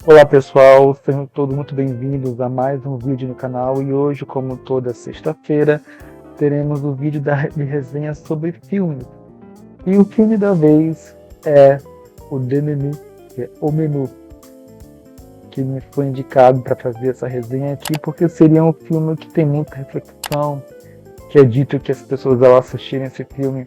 Olá pessoal, sejam todos muito bem-vindos a mais um vídeo no canal e hoje, como toda sexta-feira, teremos o vídeo de resenha sobre filmes. E o filme da vez é o The Menu, que é O Menu, que me foi indicado para fazer essa resenha aqui, porque seria um filme que tem muita reflexão, que é dito que as pessoas ao assistirem esse filme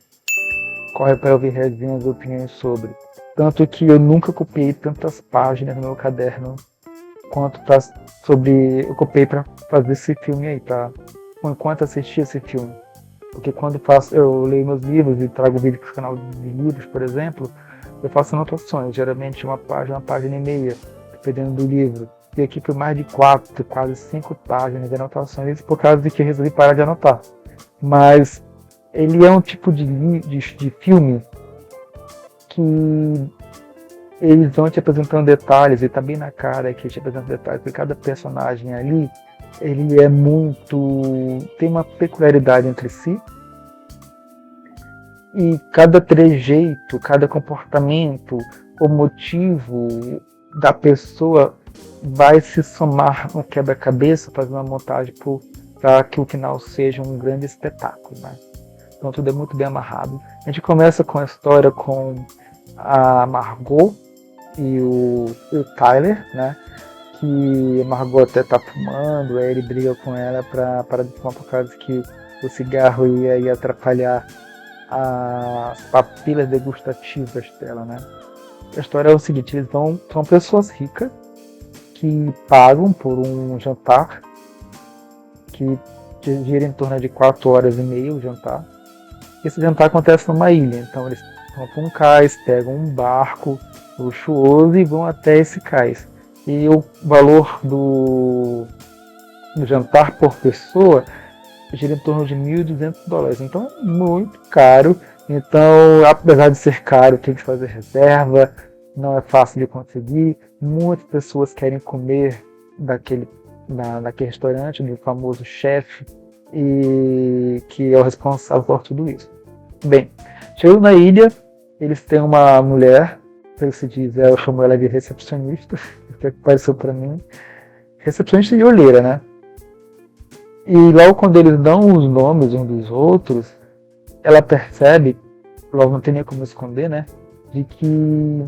correm para ouvir resenhas e opiniões sobre. Tanto que eu nunca copiei tantas páginas no meu caderno quanto eu copiei para fazer esse filme aí, enquanto assistia esse filme. Porque quando eu leio meus livros e trago vídeo para o canal de livros, por exemplo, eu faço anotações, geralmente uma página e meia, dependendo do livro. E aqui foi mais de 4, quase 5 páginas de anotações, por causa de que eu resolvi parar de anotar. Mas ele é um tipo de filme que eles vão te apresentando detalhes, e tá bem na cara que te apresentam detalhes, porque cada personagem ali, ele tem uma peculiaridade entre si, e cada trejeito, cada comportamento, o motivo da pessoa vai se somar no quebra-cabeça, fazendo uma montagem para que o final seja um grande espetáculo, né? Então tudo é muito bem amarrado. A gente começa com a história com a Margot e o Tyler, né? Que a Margot até tá fumando, aí ele briga com ela para de fumar por causa que o cigarro ia atrapalhar as papilas degustativas dela, né? A história é o seguinte, são pessoas ricas que pagam por um jantar que gira em torno de 4 horas e meia o jantar. Esse jantar acontece numa ilha, então eles vão para um cais, pegam um barco luxuoso e vão até esse cais. E o valor do jantar por pessoa gira em torno de $1.200. Então é muito caro. Então, apesar de ser caro, tem que fazer reserva, não é fácil de conseguir. Muitas pessoas querem comer naquele restaurante, do famoso chefe, e que é o responsável por tudo isso. Bem, chegando na ilha, eles têm uma mulher, pelo que se diz, eu chamo ela de recepcionista, que apareceu para mim, recepcionista de olheira, né? E logo quando eles dão os nomes uns dos outros, ela percebe, logo não tem nem como esconder, né? De que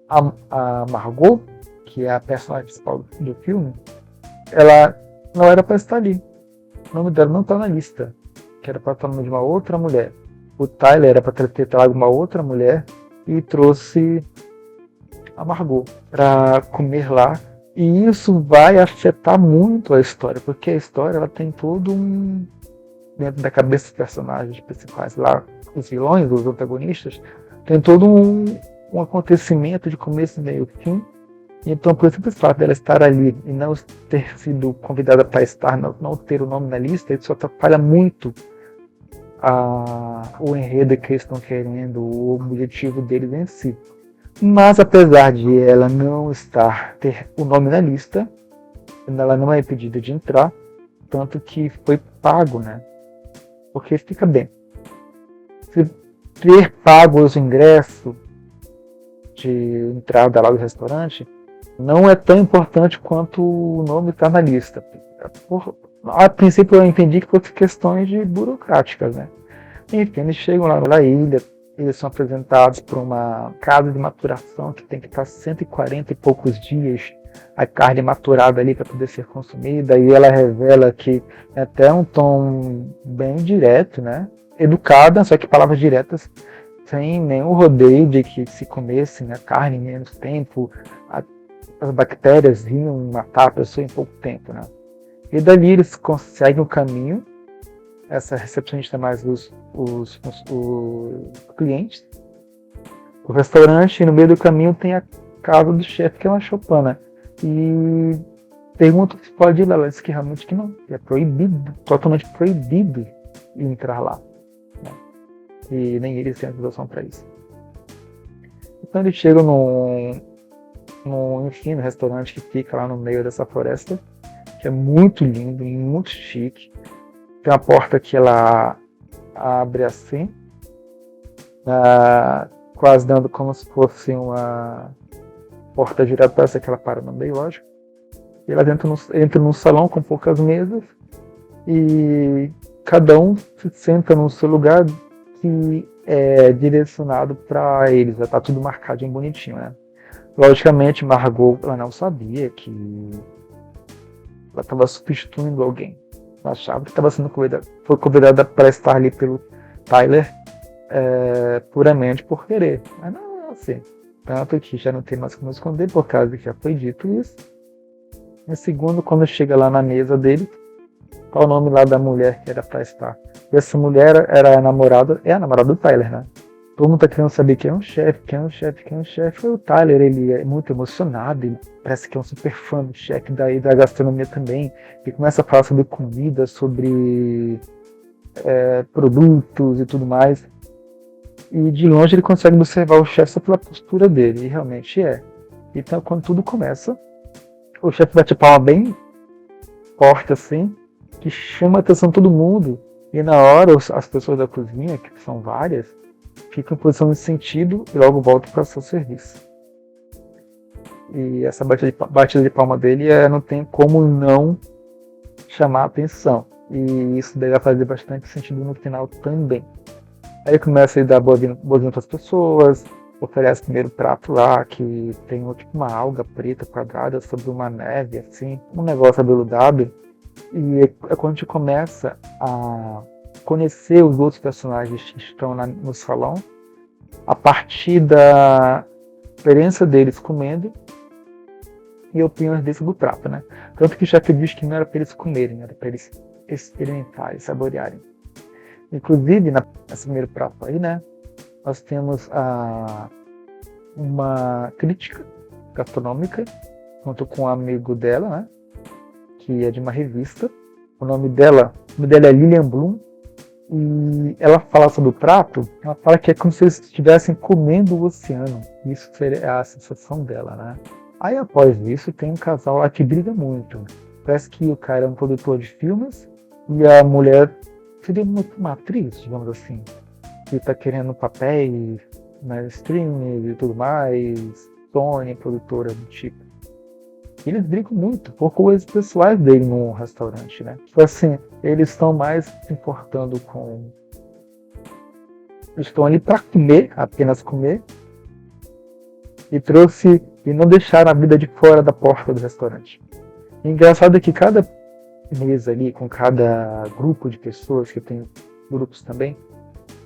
a Margot, que é a personagem principal do filme, ela não era para estar ali. O nome dela não está na lista, que era para estar no nome de uma outra mulher. O Tyler era para ter trago uma outra mulher e trouxe a Margot para comer lá. E isso vai afetar muito a história, porque a história ela tem dentro da cabeça dos personagens principais lá, os vilões, os antagonistas, tem todo um acontecimento de começo, meio e fim. Então, por simples fato dela estar ali e não ter sido convidada para estar, não ter o nome na lista, isso atrapalha muito o enredo que eles estão querendo, o objetivo deles em si. Mas, apesar de ela não ter o nome na lista, ela não é impedida de entrar, tanto que foi pago, né? Porque fica bem. Se ter pago os ingressos de entrada lá do restaurante, não é tão importante quanto o nome estar na lista. A princípio eu entendi que fosse questões burocráticas, né? Enfim, eles chegam lá na ilha, eles são apresentados para uma casa de maturação que tem que estar 140 e poucos dias a carne maturada ali para poder ser consumida, e ela revela que é até um tom bem direto, né? Educada, só que palavras diretas, sem nenhum rodeio de que se comesse a carne em menos tempo, as bactérias iam matar a pessoa em pouco tempo, né? E dali eles conseguem o caminho, essa recepcionista mais os clientes, o restaurante, e no meio do caminho tem a casa do chefe, que é uma choupana. E pergunta se pode ir lá, ela diz que realmente que não, que é proibido, totalmente proibido entrar lá, né? E nem eles têm autorização para isso. Então eles chegam no restaurante que fica lá no meio dessa floresta, que é muito lindo, muito chique. Tem uma porta que ela abre assim, quase dando como se fosse porta giratória, que ela para no meio, lógico. E elas entram num salão com poucas mesas e cada um se senta no seu lugar que é direcionado para eles. Já tá tudo marcadinho bonitinho, né? Logicamente, Margot, ela não sabia que ela estava substituindo alguém. Ela achava que estava sendo foi convidada para estar ali pelo Tyler puramente por querer. Mas não é assim. Tanto que já não tem mais como esconder, por causa que já foi dito isso. E segundo, quando chega lá na mesa dele, qual o nome lá da mulher que era para estar? E essa mulher era a namorada do Tyler, né? Todo mundo tá querendo saber quem é o chefe, quem é o chefe, quem é o chefe. Foi o Tyler, ele é muito emocionado, ele parece que é um super fã do chefe da gastronomia também. E começa a falar sobre comida, sobre produtos e tudo mais. E de longe ele consegue observar o chefe só pela postura dele, e realmente é. Então quando tudo começa, o chefe bate palma bem forte assim, que chama a atenção de todo mundo. E na hora as pessoas da cozinha, que são várias, ficam em posição de sentido e logo voltam para o seu serviço. E essa batida de palma dele não tem como não chamar a atenção. E isso deve fazer bastante sentido no final também. Aí ele começa a dar boas-vindas para as pessoas, oferece o primeiro prato lá, que tem tipo uma alga preta quadrada sobre uma neve, assim, um negócio aveludado. E é quando a gente começa a conhecer os outros personagens que estão no salão, a partir da experiência deles comendo e opiniões deles do prato, né? Tanto que o chefe diz que não era para eles comerem, era para eles experimentarem, saborearem. Inclusive, nesse primeiro prato aí, né, nós temos uma crítica gastronômica junto com um amigo dela, né, que é de uma revista. O nome dela é Lilian Bloom, e ela fala sobre o prato, ela fala que é como se eles estivessem comendo o oceano. Isso seria a sensação dela, né? Aí após isso tem um casal lá que briga muito. Parece que o cara é um produtor de filmes e a mulher seria uma atriz, digamos assim, que tá querendo papéis na streaming e tudo mais, Sony, produtora do tipo. E eles brigam muito por coisas pessoais dele no restaurante, né? Tipo assim, eles estão mais se importando com... Eles estão ali para comer, apenas comer, e não deixaram a vida de fora da porta do restaurante. E engraçado é que cada mesa ali, com cada grupo de pessoas, que tem grupos também,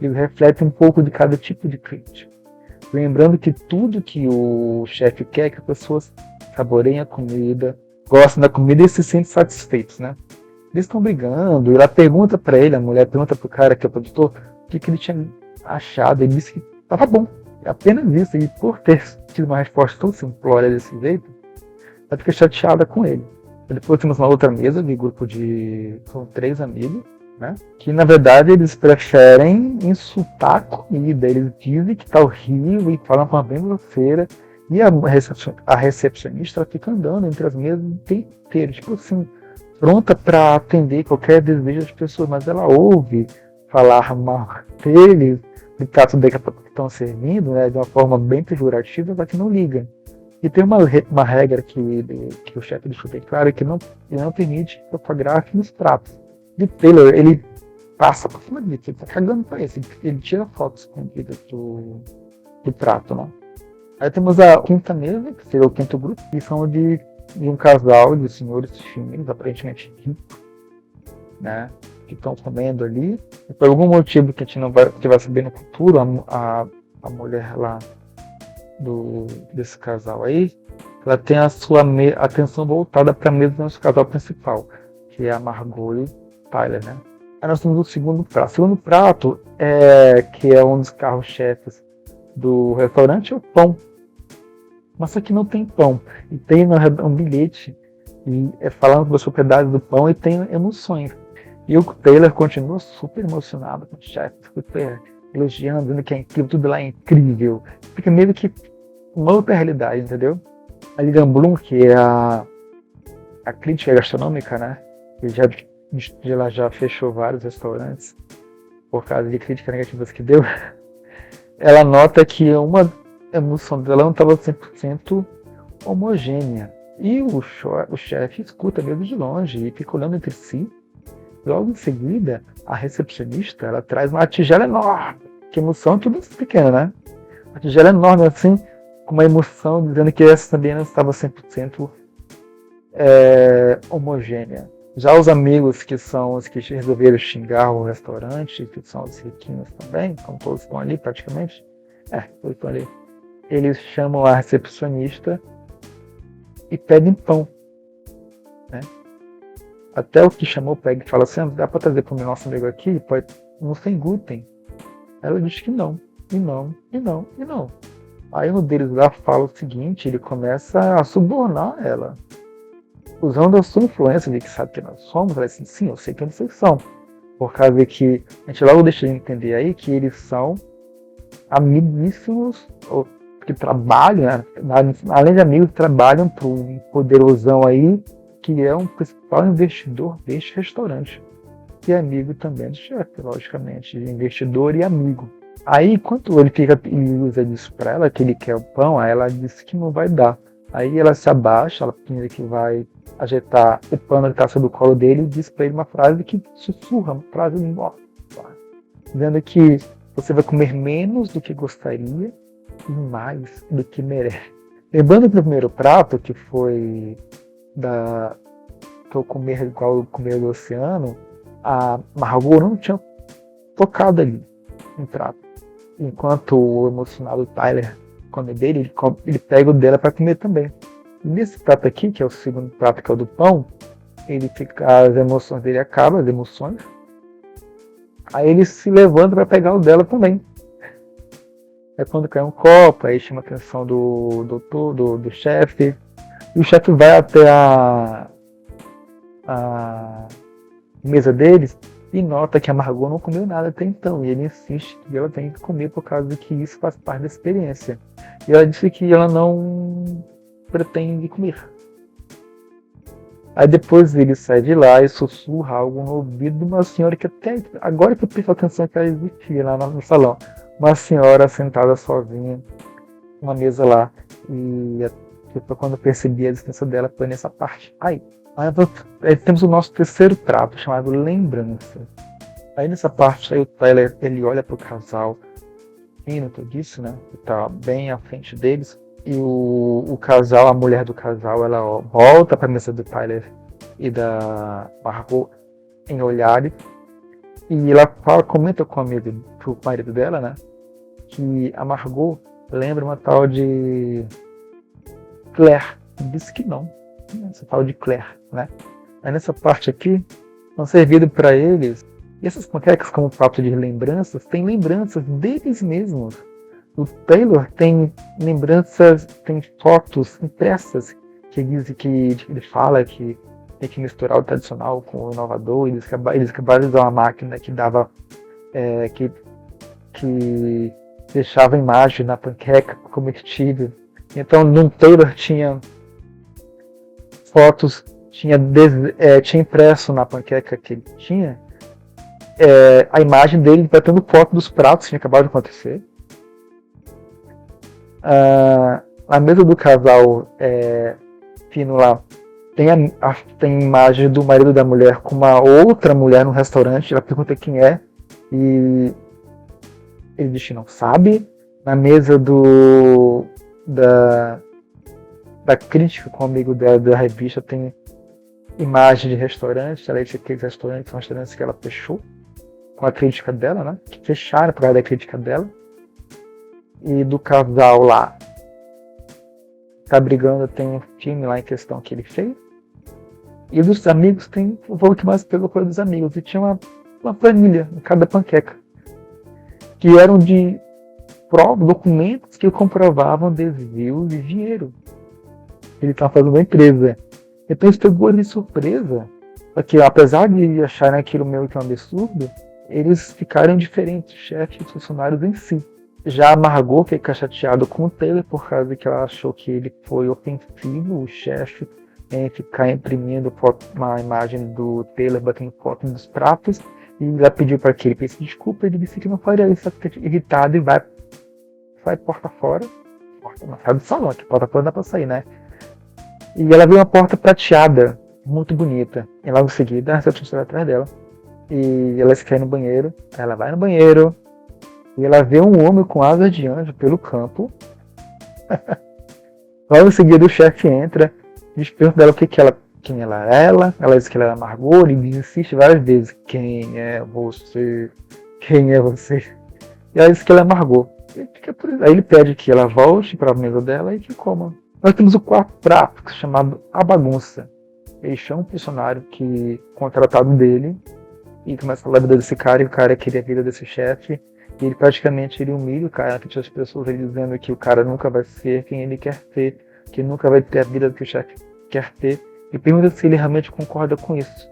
eles refletem um pouco de cada tipo de cliente. Lembrando que tudo que o chefe quer é que as pessoas saboreiem a comida, gostem da comida e se sentem satisfeitos, né? Eles estão brigando, ela pergunta para ele, a mulher pergunta pro cara que é o produtor, o que ele tinha achado, ele disse que tava bom. Apenas isso, e por ter tido uma resposta tão simplória desse jeito, ela fica chateada com ele. Depois temos uma outra mesa de grupo são 3 amigos, né? Que na verdade eles preferem insultar a comida. Eles dizem que tá horrível e falam com uma bem grosseira. E a recepcionista ela fica andando entre as mesas o tempo inteiro, tipo assim, pronta para atender qualquer desejo das pessoas, mas ela ouve falar mal deles, do prato dele que estão servindo, né, de uma forma bem pejorativa, mas que não liga. E tem uma regra que o chefe deixou bem claro, que ele não permite fotográfico nos pratos. E Taylor, ele passa por cima disso, ele tá cagando pra isso, ele tira fotos escondidas do prato, né? Aí temos a quinta mesa, que seria o quinto grupo, que são de um casal de senhores chineses, aparentemente ricos, né? Que estão comendo ali. E por algum motivo que a gente não vai saber no futuro, a mulher lá desse casal aí, ela tem a sua atenção voltada para a mesa do nosso casal principal, que é a Margot e Tyler, né? Aí nós temos o segundo prato. O segundo prato, que é um dos carros-chefes do restaurante, é o pão. Mas aqui não tem pão. E tem um bilhete falando das propriedades do pão e tem emoções. E o Taylor continua super emocionado com o chefe, super elogiando, dizendo que é incrível, tudo lá é incrível. Fica meio que uma outra realidade, entendeu? A Lilian Bloom, que é a crítica gastronômica, né? Ela já fechou vários restaurantes por causa de críticas negativas que deu. Ela nota que uma emoção dela não estava 100% homogênea. E o chefe escuta mesmo de longe e fica olhando entre si. Logo em seguida, a recepcionista ela traz uma tigela enorme. Que emoção é tudo pequeno, né? Uma tigela enorme assim, com uma emoção dizendo que essa também não estava 100% homogênea. Já os amigos que são os que resolveram xingar o restaurante, que são os riquinhos também, como todos estão ali praticamente, todos estão ali, eles chamam a recepcionista e pedem pão, né? Até o que chamou pega e fala assim, dá para trazer para o nosso amigo aqui? Pode, não sem glúten. Ela diz que não, e não, e não, e não. Aí um deles lá fala o seguinte, ele começa a subornar ela, usando a sua influência de que sabe que nós somos. Ela diz assim, sim, eu sei quem vocês são. Por causa que a gente logo deixa de entender aí que eles são amiguíssimos, que trabalham, além de amigos, trabalham para um poderosão aí, que é um principal investidor deste restaurante. E amigo também do chefe, logicamente, investidor e amigo. Aí, enquanto ele usa disso para ela, que ele quer o pão, aí ela disse que não vai dar. Aí ela se abaixa, ela pensa que vai ajeitar o pano que está sobre o colo dele e diz para ele uma frase que sussurra, uma frase morta, dizendo que você vai comer menos do que gostaria e mais do que merece. Lembrando do primeiro prato, que foi que eu comer do oceano, a Margot não tinha tocado ali no prato. Enquanto o emocionado Tyler come dele, ele pega o dela para comer também. E nesse prato aqui, que é o segundo prato, que é o do pão, as emoções dele acabam, as emoções. Aí ele se levanta para pegar o dela também. É quando cai um copo, aí chama a atenção do chefe. E o chefe vai até a mesa deles e nota que a Margot não comeu nada até então. E ele insiste que ela tem que comer por causa de que isso faz parte da experiência. E ela disse que ela não pretende comer. Aí depois ele sai de lá e sussurra algo no ouvido de uma senhora que até agora que eu presto atenção que ela existia lá no salão. Uma senhora sentada sozinha, uma mesa lá. E foi quando eu percebi a existência dela, foi nessa parte. Aí temos o nosso terceiro prato, chamado lembrança. Aí nessa parte aí o Tyler ele olha pro casal, minuto disso, né? Que tá bem à frente deles. E o casal, a mulher do casal, ela volta para a mesa do Tyler e da Margot em olhares. E ela comenta com o marido dela, né? Que a Margot lembra uma tal de Claire. Diz que não. Essa tal de Claire, né? Aí nessa parte aqui, são servidos para eles. E essas panquecas, como prato de lembranças, têm lembranças deles mesmos. O Taylor tem lembranças, tem fotos impressas que ele fala que tem que misturar o tradicional com o inovador. Eles acabaram de usar uma máquina que dava que deixava a imagem na panqueca comestível. Então, no Taylor tinha fotos, tinha impresso na panqueca que ele tinha a imagem dele batendo foto dos pratos que tinha acabado de acontecer. A mesa do casal fino lá tem imagem do marido da mulher com uma outra mulher no restaurante. Ela pergunta quem é e ele diz que não sabe. Na mesa da crítica com o amigo dela da revista tem imagem de restaurantes. Ela disse que aqueles restaurantes são restaurantes que ela fechou com a crítica dela, né? Que fecharam por causa da crítica dela. E do casal lá tá brigando, tem um filme lá em questão que ele fez. E dos amigos tem o voo que mais pegou foi dos amigos. E tinha uma planilha em cada panqueca. Que eram de documentos que comprovavam desvios de dinheiro. Ele estava fazendo uma empresa. Então isso pegou ele de surpresa. Porque apesar de acharem aquilo meio que um absurdo, eles ficaram diferentes, chefes e funcionários em si. Já a Margot fica chateada com o Taylor por causa que ela achou que ele foi ofensivo, o chefe, em ficar imprimindo uma imagem do Taylor batendo foto dos pratos. E ela pediu para que ele pedisse desculpa, ele disse que não faria isso, irritado, e sai porta fora. Não sai do salão, que porta fora dá para sair, né? E ela vê uma porta prateada, muito bonita. E logo em seguida, a recepcionista vai atrás dela. E ela se quer ir no banheiro. Aí ela vai no banheiro. E ela vê um homem com asas de anjo pelo campo. Logo em seguida, o chefe entra. Diz pergunta dela quem ela era. Ela diz que ela era Margot. Ele insiste várias vezes: quem é você? Quem é você? E ela diz que ela é Margot. Aí ele pede que ela volte para a mesa dela e que coma. Nós temos o quarto prato, chamado A Bagunça. Ele chama um funcionário que contratado dele e começa a falar da vida desse cara, e o cara queria a vida desse chefe. E ele praticamente humilha o cara na frente das pessoas, ele dizendo que o cara nunca vai ser quem ele quer ser, que nunca vai ter a vida que o chefe quer ter. E pergunta se ele realmente concorda com isso.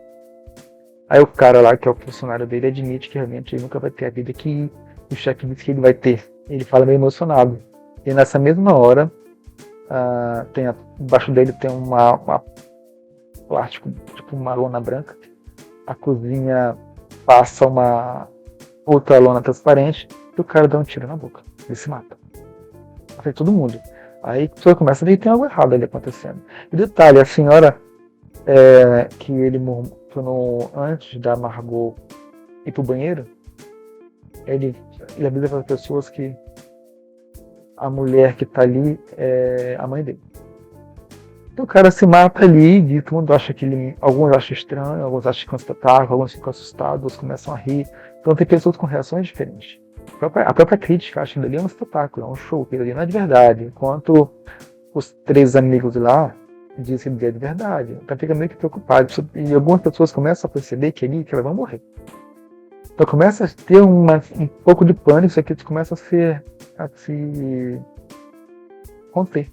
Aí o cara lá, que é o funcionário dele, admite que realmente ele nunca vai ter a vida que o chefe disse que ele vai ter. Ele fala meio emocionado. E nessa mesma hora, embaixo dele tem uma plástico, tipo uma lona branca. A cozinha passa uma outra lona transparente e o cara dá um tiro na boca. Ele se mata. Afeta todo mundo. Aí a pessoa começa a ver que tem algo errado ali acontecendo. E detalhe, a senhora que ele murmurou antes da Margot ir pro banheiro, ele avisa para as pessoas que a mulher que tá ali é a mãe dele. Então o cara se mata ali, e todo mundo acha que alguns acham estranho, alguns acham que é um espetáculo, alguns ficam assustados, outros começam a rir. Então tem pessoas com reações diferentes. A própria crítica acha que aquilo ali é um espetáculo, é um show, aquilo ali não é de verdade. Enquanto os três amigos lá dizem que é de verdade. Então fica meio que preocupado. E algumas pessoas começam a perceber que elas vão morrer. Então começa a ter um pouco de pânico, isso aqui começa a se conter.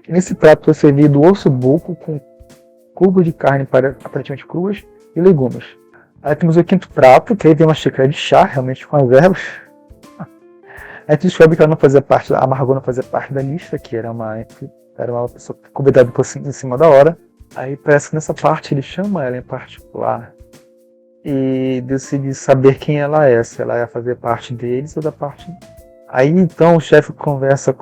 E nesse prato foi servido osso buco com cubos de carne aparentemente cruas e legumes. Aí temos o quinto prato, que aí tem uma xícara de chá, realmente com as ervas. Aí tu descobre que ela não fazia parte, a Margot não fazia parte da lista, que era uma pessoa convidada em cima da hora. Aí parece que nessa parte ele chama ela em particular e decide saber quem ela é, se ela ia fazer parte deles ou da parte. Aí então o chefe conversa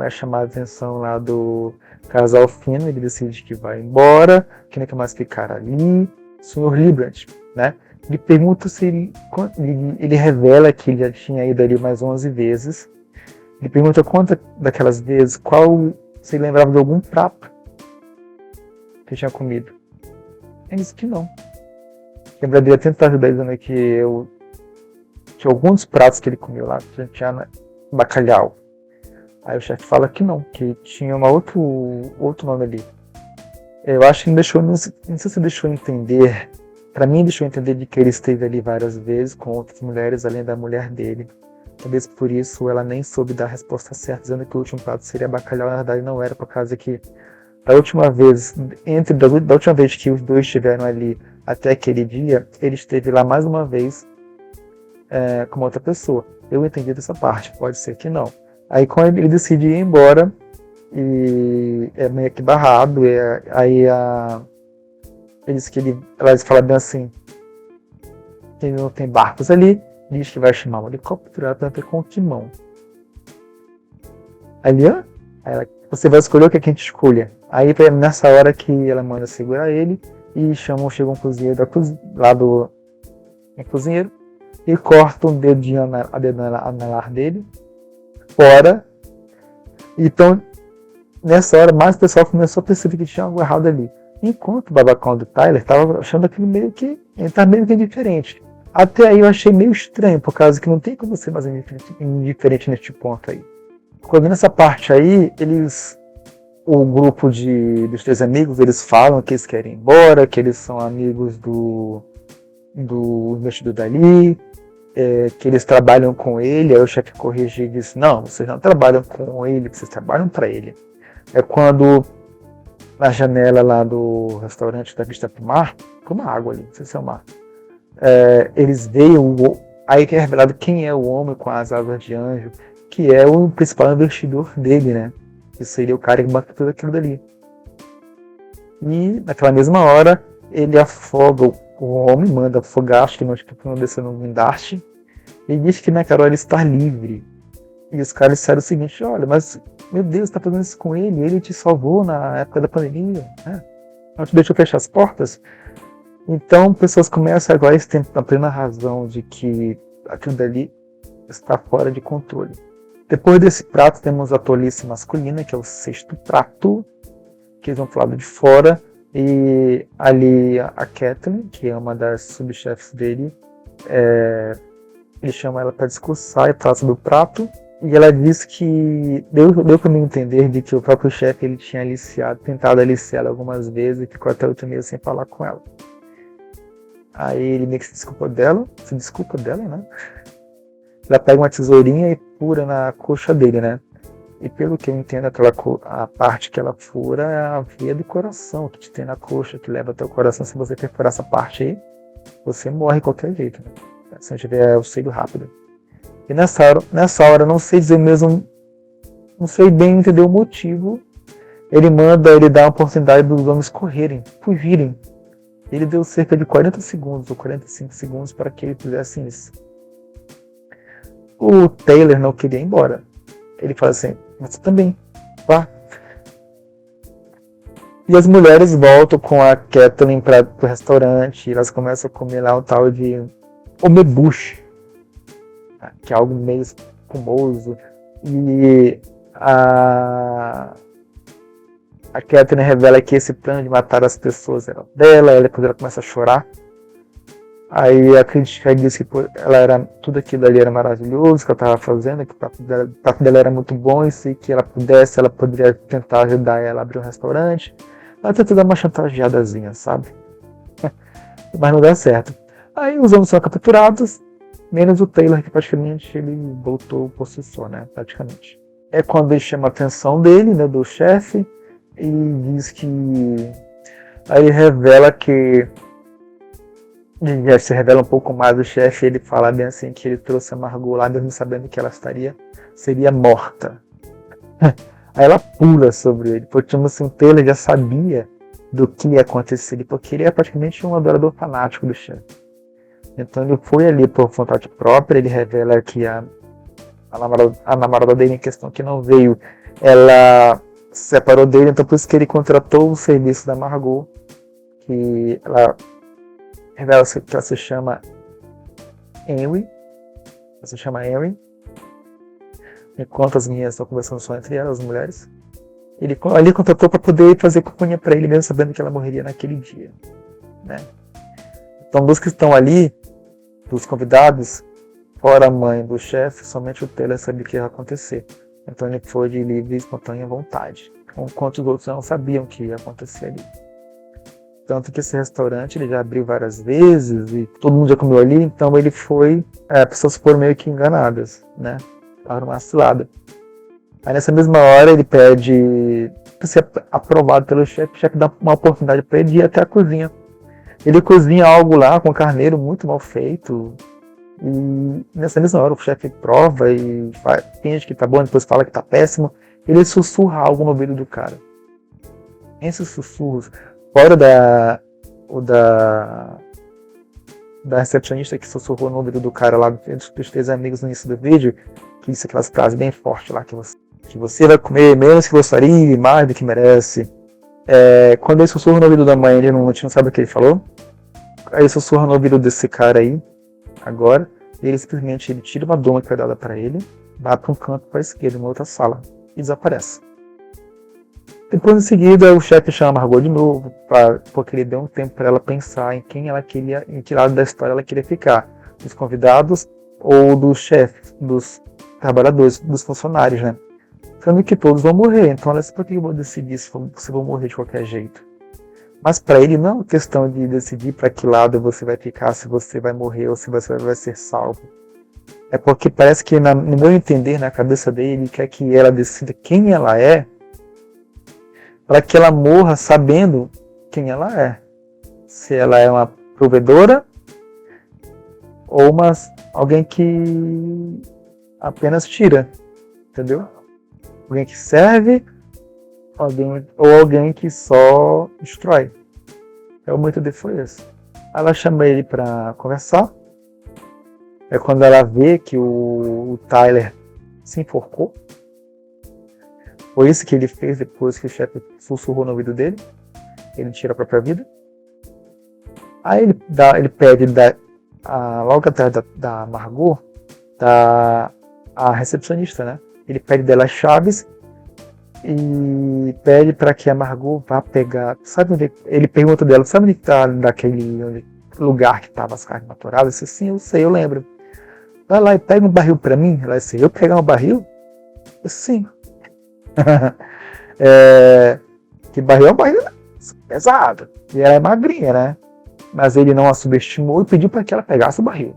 é chamado a atenção lá do casal fino, ele decide que vai embora, que não quer mais ficar ali. Sr. Librand, né? Ele pergunta se ele revela que ele já tinha ido ali mais 11 vezes. Ele pergunta quantas daquelas vezes, se ele lembrava de algum prato que tinha comido. Ele disse que não. Lembraria tentar ajudar dizendo que tinha alguns pratos que ele comeu lá, que tinha bacalhau. Aí o chefe fala que não, que tinha outro nome ali. Eu acho que não sei se deixou entender, pra mim deixou entender de que ele esteve ali várias vezes com outras mulheres, além da mulher dele. Talvez por isso ela nem soube dar a resposta certa, dizendo que o último prato seria bacalhau, na verdade não era, por causa que da última vez que os dois estiveram ali até aquele dia, ele esteve lá mais uma vez com outra pessoa. Eu entendi dessa parte, pode ser que não. Aí quando ele decide ir embora, e é meio que barrado, aí ele diz que ela fala bem assim, que não tem barcos ali, diz que vai chamar um helicóptero para ter com o timão. Aí você vai escolher o que a gente escolha. Aí nessa hora que ela manda segurar ele e chega um cozinheiro lá do cozinheiro e corta um dedinho anelar dele fora. Então nessa hora mais o pessoal começou a perceber que tinha algo errado ali. Enquanto o babacão do Tyler estava achando aquilo meio que indiferente. Até aí eu achei meio estranho, por causa que não tem como ser mais indiferente neste ponto aí. Quando nessa parte aí, o grupo dos três amigos, eles falam que eles querem ir embora, que eles são amigos do investidor dali, que eles trabalham com ele. Aí o chefe corrige e diz, não, vocês não trabalham com ele, vocês trabalham para ele. É quando na janela lá do restaurante da vista pro mar, com uma água ali, não sei se é o mar, eles veem aí que é revelado quem é o homem com as asas de anjo, que é o principal investidor dele, né? Que seria o cara que bate tudo aquilo dali. E naquela mesma hora ele afoga o homem, manda afogar, acho que não desceu no guindaste, e diz que naquela hora ele está livre. E os caras disseram o seguinte, olha, mas Meu Deus, tá fazendo isso com ele? Ele te salvou na época da pandemia, né? Não te deixou fechar as portas? Então, pessoas começam agora a ter a plena razão de que aquilo dali está fora de controle. Depois desse prato, temos a tolice masculina, que é o sexto prato, que eles vão pro lado de fora. E ali a Kathleen, que é uma das subchefes dele, ele chama ela para discursar e falar sobre o prato. E ela diz que deu para mim entender de que o próprio chefe ele tinha tentado aliciar ela algumas vezes e ficou até 8 meses sem falar com ela. Aí ele meio que se desculpa dela, né? Ela pega uma tesourinha e fura na coxa dele, né? E pelo que eu entendo, a parte que ela fura é a veia do coração que te tem na coxa, que leva até o coração. Se você perfurar essa parte aí, você morre de qualquer jeito, né? Se não tiver auxílio rápido. E nessa hora, não sei dizer mesmo, não sei bem entender o motivo. Ele dá a oportunidade dos homens correrem, fugirem. Ele deu cerca de 40 segundos ou 45 segundos para que ele fizesse isso. O Taylor não queria ir embora. Ele fala assim, você também, vá. E as mulheres voltam com a Kathleen para o restaurante e elas começam a comer lá um tal de omebushi, que é algo meio espumoso. E a Kathleen revela que esse plano de matar as pessoas era dela, depois ela começa a chorar. Aí a crítica diz que tudo aquilo ali era maravilhoso, que ela estava fazendo, que o prato dela era muito bom, e se que ela poderia tentar ajudar ela a abrir um restaurante. Ela tenta dar uma chantageadazinha, sabe? Mas não dá certo. Aí os homens são capturados, menos o Taylor, que praticamente ele voltou por si só, né? Praticamente. É quando ele chama a atenção dele, né, do chefe, e diz que... Aí revela que... Já se revela um pouco mais do chefe, ele fala bem assim que ele trouxe a Margot lá, mesmo sabendo que ela seria morta. Aí ela pula sobre ele, porque assim, o Taylor já sabia do que ia acontecer, porque ele é praticamente um adorador fanático do chefe. Então ele foi ali por vontade própria, ele revela que a namorada dele em questão que não veio, ela se separou dele, então por isso que ele contratou o serviço da Margot, que ela revela que ela se chama Henry. Ela se chama Henry. Enquanto as meninas estão conversando só entre elas, as mulheres. Ele contratou para poder fazer companhia para ele, mesmo sabendo que ela morreria naquele dia, né? Então, dos que estão ali, dos convidados, fora a mãe do chefe, somente o Taylor sabia o que ia acontecer. Então ele foi de livre e espontânea vontade, enquanto os outros não sabiam o que ia acontecer ali. Tanto que esse restaurante ele já abriu várias vezes e todo mundo já comeu ali, então ele foi... pessoas foram meio que enganadas, né? Para uma cilada. Aí nessa mesma hora ele pede para ser aprovado pelo chefe, o chefe dá uma oportunidade para ele ir até a cozinha. Ele cozinha algo lá com carneiro muito mal feito, e nessa mesma hora o chefe prova e finge que tá bom, depois fala que tá péssimo. Ele sussurra algo no ouvido do cara. Esses sussurros, fora da recepcionista que sussurrou no ouvido do cara lá dos 3 amigos no início do vídeo, que disse aquelas frases bem fortes lá, que você vai comer menos que gostaria e mais do que merece. Quando ele sussurra no ouvido da mãe, a gente não sabe o que ele falou. Aí ele sussurra no ouvido desse cara aí, agora, e ele simplesmente tira uma doma que foi dada pra ele, vai pra um canto pra esquerda, uma outra sala, e desaparece. Depois, em seguida, o chefe chama a Margot de novo, porque ele deu um tempo para ela pensar em quem ela queria, em que lado da história ela queria ficar, dos convidados ou dos chefes, dos trabalhadores, dos funcionários, né? Sendo que todos vão morrer, então ela disse, por que eu vou decidir se vou morrer de qualquer jeito? Mas para ele não é uma questão de decidir para que lado você vai ficar, se você vai morrer ou se você vai ser salvo. É porque parece que, no meu entender, na cabeça dele, ele quer que ela decida quem ela é, para que ela morra sabendo quem ela é. Se ela é uma provedora ou alguém que apenas tira, entendeu? Alguém que serve ou alguém que só destrói. O método dele foi esse. Ela chama ele para conversar. É quando ela vê que o Tyler se enforcou. Foi isso que ele fez depois que o chefe sussurrou no ouvido dele. Ele tira a própria vida. Aí ele pede logo atrás da Margot, a recepcionista, né? Ele pede dela as chaves e pede para que a Margot vá pegar. Sabe onde? Ele pergunta dela, sabe onde está daquele lugar que estava as carnes maturadas? Eu disse, sim, eu sei, eu lembro. Vai lá e pega um barril para mim. Ela disse, eu pegar um barril? Eu disse, sim. Que barril é um barril pesado. E ela é magrinha, né? Mas ele não a subestimou e pediu para que ela pegasse o barril.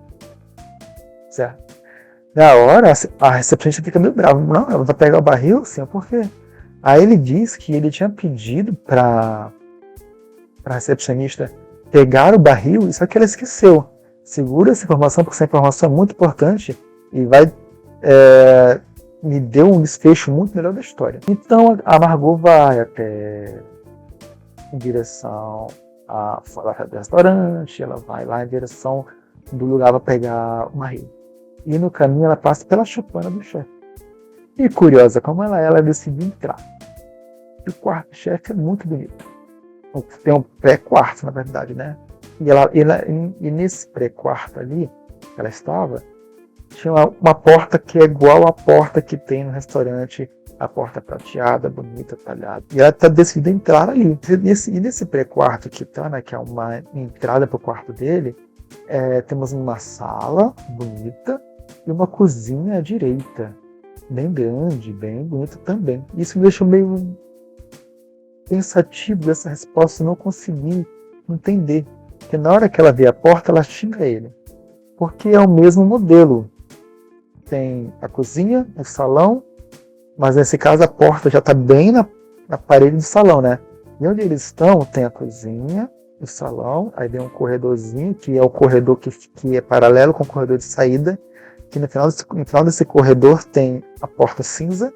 Certo? Na hora, a recepcionista fica meio brava. Não, ela vai pegar o barril? Sim, por quê? Aí ele diz que ele tinha pedido para a recepcionista pegar o barril, só que ela esqueceu. Segura essa informação, porque essa informação é muito importante e vai me deu um desfecho muito melhor da história. Então a Margot vai até em direção ao restaurante, ela vai lá em direção do lugar para pegar o barril. E no caminho ela passa pela choupana do chefe. E curiosa como ela decide entrar. E o quarto do chefe é muito bonito. Tem um pré-quarto, na verdade, né? E nesse pré-quarto ali, que ela estava, tinha uma porta que é igual à porta que tem no restaurante, a porta prateada, bonita, talhada. E ela está decidida a entrar ali. E nesse pré-quarto que está, né, que é uma entrada para o quarto dele, temos uma sala bonita e uma cozinha à direita, bem grande, bem bonita também. Isso me deixou meio pensativo dessa resposta, não consegui entender. Porque na hora que ela vê a porta, ela xinga ele. Porque é o mesmo modelo. Tem a cozinha, o salão, mas nesse caso a porta já está bem na parede do salão, né? E onde eles estão, tem a cozinha, o salão, aí vem um corredorzinho, que é o corredor que é paralelo com o corredor de saída, que no final desse corredor tem a porta cinza,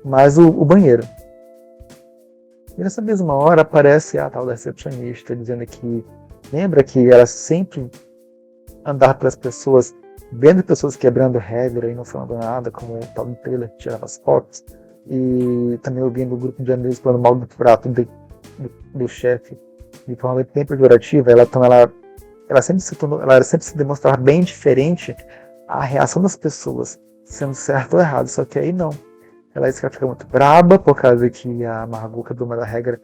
mais o banheiro. E nessa mesma hora aparece a tal da recepcionista dizendo que lembra que ela sempre andava pelas pessoas, vendo pessoas quebrando regra e não falando nada, como o tal do trailer que tirava as fotos, e também ouvindo o grupo de amigos falando mal do prato do chefe de forma bem pejorativa. Ela sempre se demonstrava bem diferente a reação das pessoas, sendo certo ou errado, só que aí não. Ela disse que ela fica muito braba por causa que a Margot quebrou uma da regra,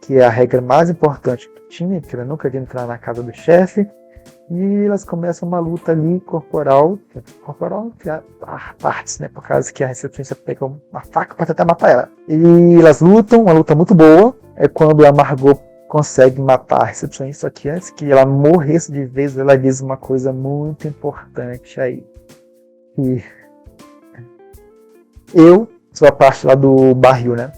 que é a regra mais importante que tinha, que ela nunca ia entrar na casa do chefe, e elas começam uma luta ali corporal partes, né, por causa que a recepcionista pega uma faca para tentar matar ela. E elas lutam, uma luta muito boa, é quando a Margot consegue matar a recepcionista, só que antes que ela morresse de vez, ela diz uma coisa muito importante aí. E eu sou a parte lá do barril, né?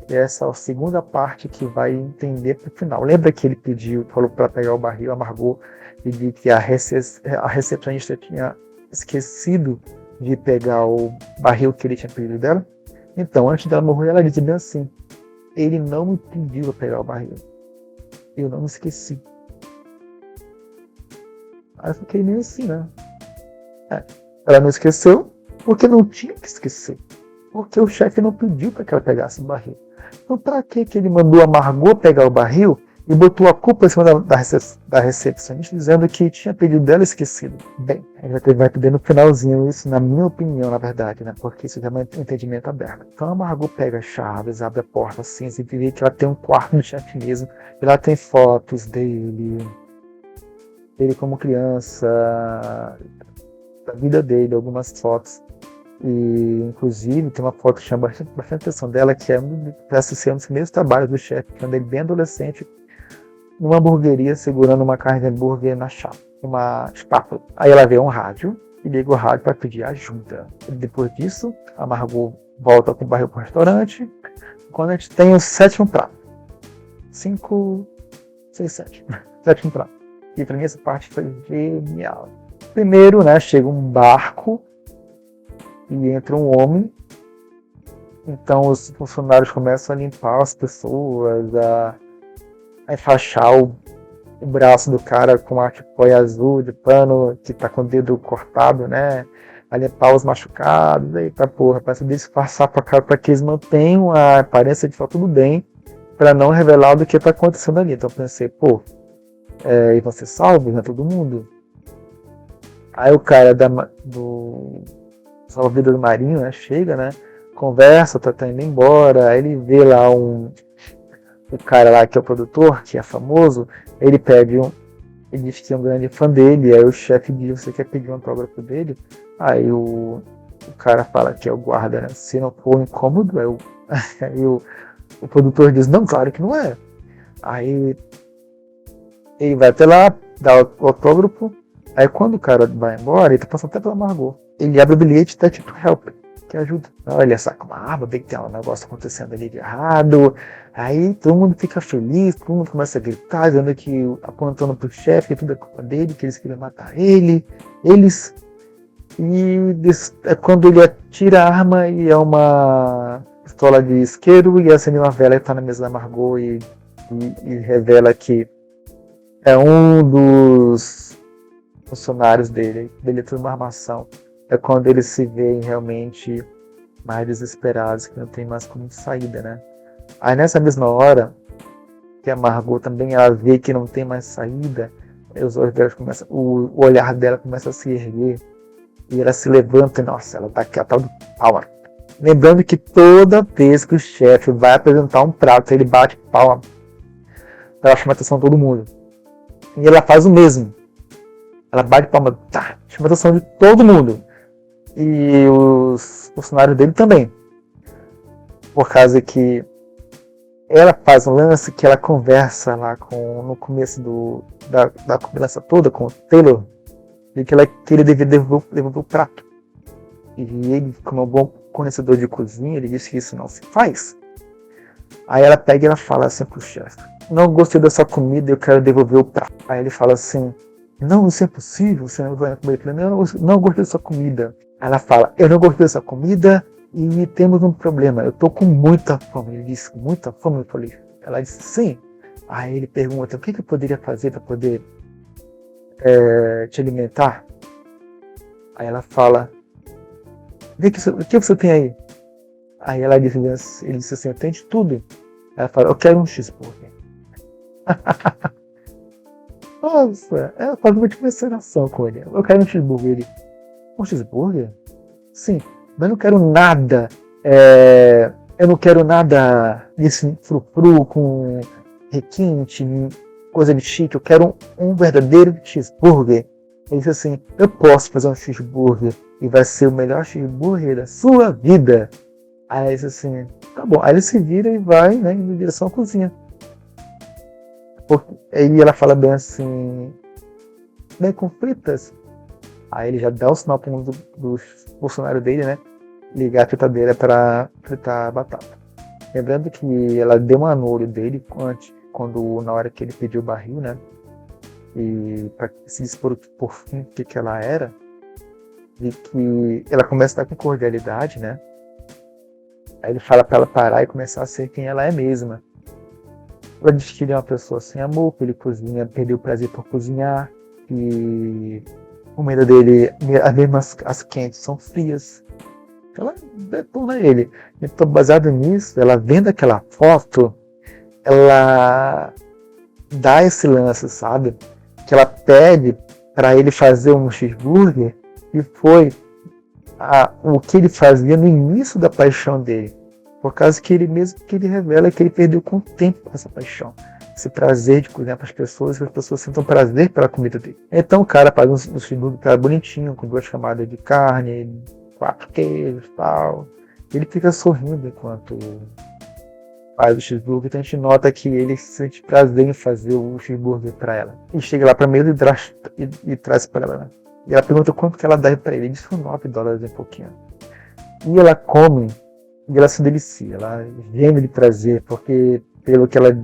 Essa é a segunda parte que vai entender pro final. Lembra que ele falou para pegar o barril, a Margot, e de que a recepcionista tinha esquecido de pegar o barril que ele tinha pedido dela? Então, antes dela morrer, ela disse bem assim: ele não me pediu para pegar o barril. Eu não me esqueci. Aí eu fiquei meio assim, né? Ela não esqueceu porque não tinha que esquecer. Porque o chefe não pediu para que ela pegasse o barril. Então, para que ele mandou a Margot pegar o barril e botou a culpa em cima da recepcionista, dizendo que tinha pedido dela esquecido? Bem, a gente vai entender no finalzinho isso, na minha opinião, na verdade, né? Porque isso já é um entendimento aberto. Então a Margot pega as chaves, abre a porta assim, e vê que ela tem um quarto no chefe mesmo, e lá tem fotos dele como criança, da vida dele, algumas fotos. E inclusive tem uma foto que chama bastante atenção dela, que parece ser um dos primeiros trabalhos do chefe, quando ele bem adolescente, numa hamburgueria, segurando uma carne de hambúrguer na chapa, uma espátula. Aí ela vê um rádio e liga o rádio para pedir ajuda. E depois disso, a Margot volta com o barril para o restaurante, quando a gente tem o sétimo prato. 5, 6, 7. Sétimo prato. E para mim essa parte foi genial. Primeiro, né, chega um barco e entra um homem. Então os funcionários começam a limpar as pessoas, a enfaixar o braço do cara com uma tipóia azul de pano que está com o dedo cortado, né? a limpar os machucados, aí pra porra, pra se disfarçar pra que eles mantenham a aparência de que tá tudo bem, pra não revelar do que tá acontecendo ali. Então eu pensei, pô, e você salva, né, todo mundo? Aí o cara do salva-vida do Marinho, né, chega, né, conversa, tá indo embora, aí ele vê lá o cara lá que é o produtor, que é famoso, ele pede ele diz que é um grande fã dele, aí o chefe diz, você quer pedir um autógrafo dele? Aí o cara fala que é o guarda, né? Se não for incômodo, aí o produtor diz, não, claro que não é. Aí ele vai até lá, dá o autógrafo, aí quando o cara vai embora, ele tá passando até pela Margot. Ele abre o bilhete e tá tipo help, que ajuda. Aí ele saca uma arma, vê que tem um negócio acontecendo ali de errado. Aí todo mundo fica feliz, todo mundo começa a gritar, dizendo que apontando pro chefe, que tudo é culpa dele, que eles queriam matar eles. E é quando ele atira a arma e é uma pistola de isqueiro e acende uma vela e tá na mesa da Margot e revela que é um dos funcionários dele tudo uma armação. É quando eles se veem realmente mais desesperados, que não tem mais como saída, né? Aí nessa mesma hora, que a Margot também ela vê que não tem mais saída, os olhos dela começam, o olhar dela começa a se erguer, e ela se levanta e, nossa, ela tá aqui a tal do palma. Lembrando que toda vez que o chefe vai apresentar um prato, ele bate palma para chamar a atenção de todo mundo. E ela faz o mesmo. Ela bate palma, tá, chama a atenção de todo mundo. E os funcionários dele também. Por causa que ela faz um lance que ela conversa lá no começo da conversa toda com o Taylor, de que ele devia devolver o prato. E ele, como um bom conhecedor de cozinha, ele disse que isso não se faz. Aí ela pega e ela fala assim pro chefe, não gostei da sua comida, eu quero devolver o prato. Aí ele fala assim, não, isso é impossível, você não vai comer. Não gostei da sua comida. Aí ela fala, eu não gostei da sua comida e temos um problema, eu tô com muita fome. Ele disse, muita fome? Eu falei, ela disse, sim. Aí ele pergunta, o que eu poderia fazer para poder te alimentar? Aí ela fala, o que você tem aí? Aí ela disse, ele disse assim, eu tenho de tudo. Ela fala, eu quero um cheeseburger. Nossa, ela faz uma encenação com ele. Eu quero um cheeseburger. Ele, um cheeseburger? Sim, mas eu não quero nada. Eu não quero nada desse frufru com requinte, coisa de chique. Eu quero um verdadeiro cheeseburger. Ele disse assim, eu posso fazer um cheeseburger e vai ser o melhor cheeseburger da sua vida. Aí ele disse assim, tá bom. Aí ele se vira e vai, né, em direção à cozinha. Aí ela fala bem assim, bacon fritas. Aí ele já dá o sinal para um dos funcionários dele, né, ligar a fritadeira para fritar a batata. Lembrando que ela deu um no olho dele na hora que ele pediu o barril, né, e para se dispor por fim o que ela era, e que ela começa a estar com cordialidade, né. Aí ele fala para ela parar e começar a ser quem ela é mesma. Ela diz que ele é uma pessoa sem amor, que ele cozinha, perdeu o prazer por cozinhar, que a comida dele, as quentes, são frias. Ela detona ele. Então, baseado nisso, ela vendo aquela foto, ela dá esse lance, sabe? Que ela pede para ele fazer um cheeseburger, e foi o que ele fazia no início da paixão dele. Por causa que ele mesmo que ele revela que ele perdeu com o tempo essa paixão. Esse prazer de cozinhar para as pessoas, que as pessoas sintam prazer pela comida dele. Então o cara faz um cheeseburger bonitinho, com 2 camadas de carne, 4 queijos e tal. Ele fica sorrindo enquanto faz o cheeseburger. Então a gente nota que ele sente prazer em fazer o cheeseburger para ela. E chega lá para a mesa e traz para ela, né? E ela pergunta quanto que ela dá para ele. Ele diz que são $9 e pouquinho. E ela come e ela se delicia, ela geme de prazer, porque pelo que ela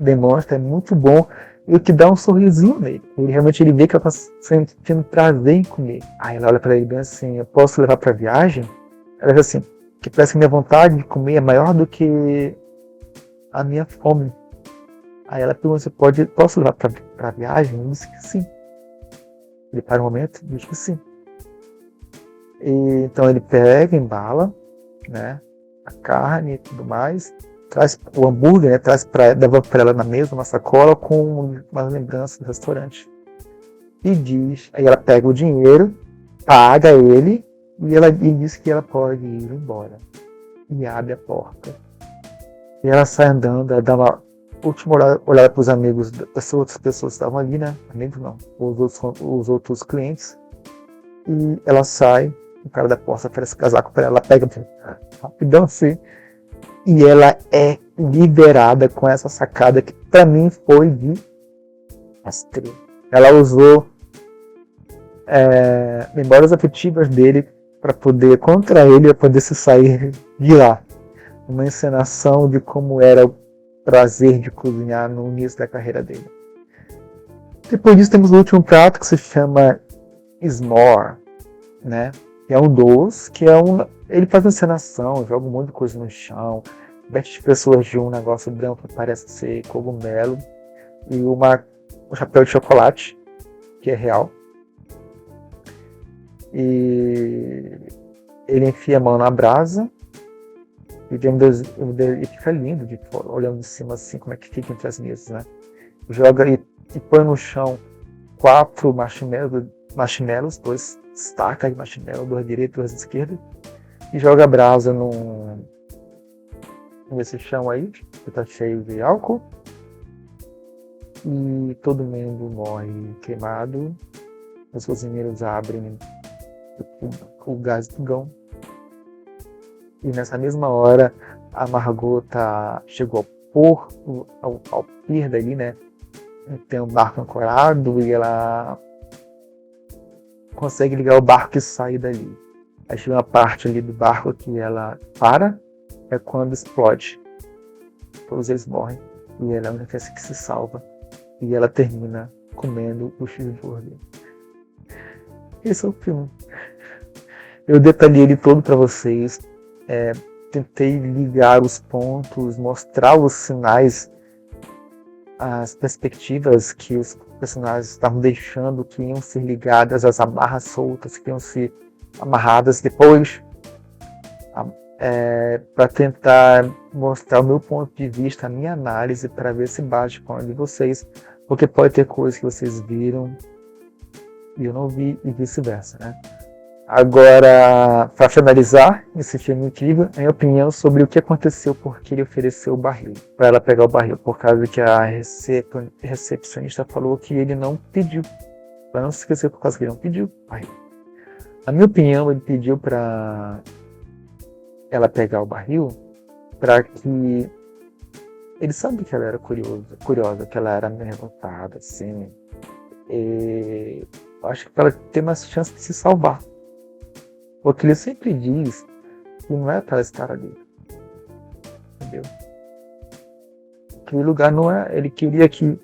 demonstra é muito bom, e o que dá um sorrisinho nele. Ele vê que ela está sentindo prazer em comer. Aí ela olha para ele bem assim, eu posso levar para viagem? Ela diz assim, que parece que minha vontade de comer é maior do que a minha fome. Aí ela pergunta, posso levar para viagem? Ele disse que sim. Ele para um momento e diz que sim. E, então ele pega, embala, né, a carne e tudo mais, traz o hambúrguer, né, leva para ela na mesa uma sacola com uma lembrança do restaurante. E diz, aí ela pega o dinheiro, paga ele e diz que ela pode ir embora. E abre a porta. E ela sai andando, ela dá uma última olhada para os amigos das outras pessoas que estavam ali, né? Amigos não, os outros clientes. E ela sai, o cara da porta oferece casaco para ela, pega rapidão assim. E ela é liberada com essa sacada que para mim foi de mestre. Ela usou memórias afetivas dele para poder, contra ele, para poder se sair de lá. Uma encenação de como era o prazer de cozinhar no início da carreira dele. Depois disso temos o último prato que se chama S'more, né? Que é um doce, ele faz uma encenação, joga um monte de coisa no chão, veste as pessoas de um negócio branco que parece ser cogumelo e um chapéu de chocolate, que é real. E ele enfia a mão na brasa e fica lindo olhando de cima assim, como é que fica entre as mesas, né? Joga e põe no chão 4 marshmallows, 2 estacas de marshmallow, 2 à direita e 2 à esquerda, e joga a brasa nesse chão aí, que está cheio de álcool, e todo mundo morre queimado. Os cozinheiros abrem o gás do fogão. E nessa mesma hora, a Margot chegou ao porto, ao pier dali, né? Tem um barco ancorado e ela consegue ligar o barco e sair dali. Aí chega uma parte ali do barco que ela é quando explode. Todos eles morrem. E ela é a única que se salva. E ela termina comendo o cheeseburger. Esse é o filme. Eu detalhei ele todo para vocês. Tentei ligar os pontos, mostrar os sinais, as perspectivas que os personagens estavam deixando, que iam ser ligadas, as amarras soltas que iam ser amarradas depois, para tentar mostrar o meu ponto de vista, a minha análise, para ver se bate com a de vocês, porque pode ter coisas que vocês viram e eu não vi e vice-versa, né? Agora, para finalizar esse filme incrível, a minha opinião sobre o que aconteceu porque ele ofereceu o barril, para ela pegar o barril, por causa que a recepcionista falou que ele não pediu, para não se esquecer por causa que ele não pediu o barril. Na minha opinião, ele pediu para ela pegar o barril para que ele sabe que ela era curiosa, que ela era meio revoltada, assim, e acho que para ela ter mais chance de se salvar. Porque ele sempre diz que não é para ela estar ali. Entendeu? Aquele lugar não é. Ele queria que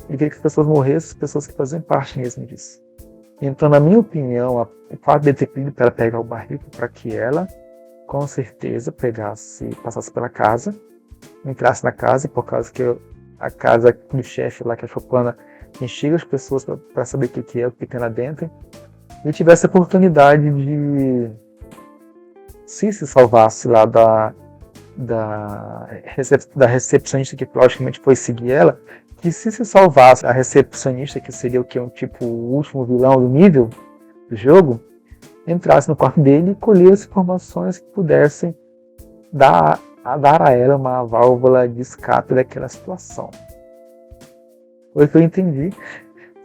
as pessoas morressem, as pessoas que faziam parte mesmo disso. Então, na minha opinião, o fato de ter pedido para ela pegar o barril para que ela, com certeza, passasse pela casa, entrasse na casa, por causa que a casa do chefe lá, que é a Chopana, enxerga as pessoas para saber o que é, o que tem lá dentro. E tivesse a oportunidade de, se salvasse lá da recepcionista, que logicamente foi seguir ela, que se salvasse a recepcionista, que seria o que? O último vilão do nível do jogo, entrasse no quarto dele e colhesse informações que pudessem dar a ela uma válvula de escape daquela situação. Foi o que eu entendi.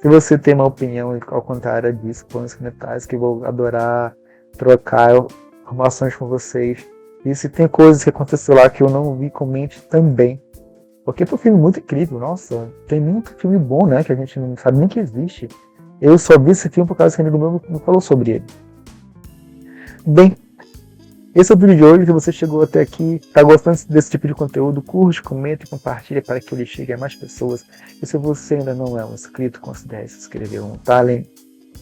Se você tem uma opinião ao contrário disso, põe nos comentários que eu vou adorar trocar informações com vocês. E se tem coisas que aconteceu lá que eu não vi, comente também. Porque foi um filme muito incrível, nossa, tem muito filme bom, né, que a gente não sabe nem que existe. Eu só vi esse filme por causa que um amigo meu me falou sobre ele. Bem, esse é o vídeo de hoje. Se você chegou até aqui, está gostando desse tipo de conteúdo, curte, comenta e compartilha para que ele chegue a mais pessoas. E se você ainda não é um inscrito, considere se inscrever um talent.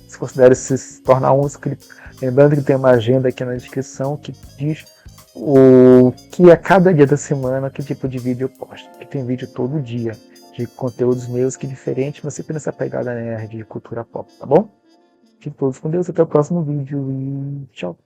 Se considere se tornar um inscrito. Lembrando que tem uma agenda aqui na descrição que diz o que a cada dia da semana, que tipo de vídeo eu posto. Que tem vídeo todo dia de conteúdos meus que é diferente, mas sempre nessa pegada nerd de cultura pop, tá bom? Fiquem todos com Deus. Até o próximo vídeo e tchau.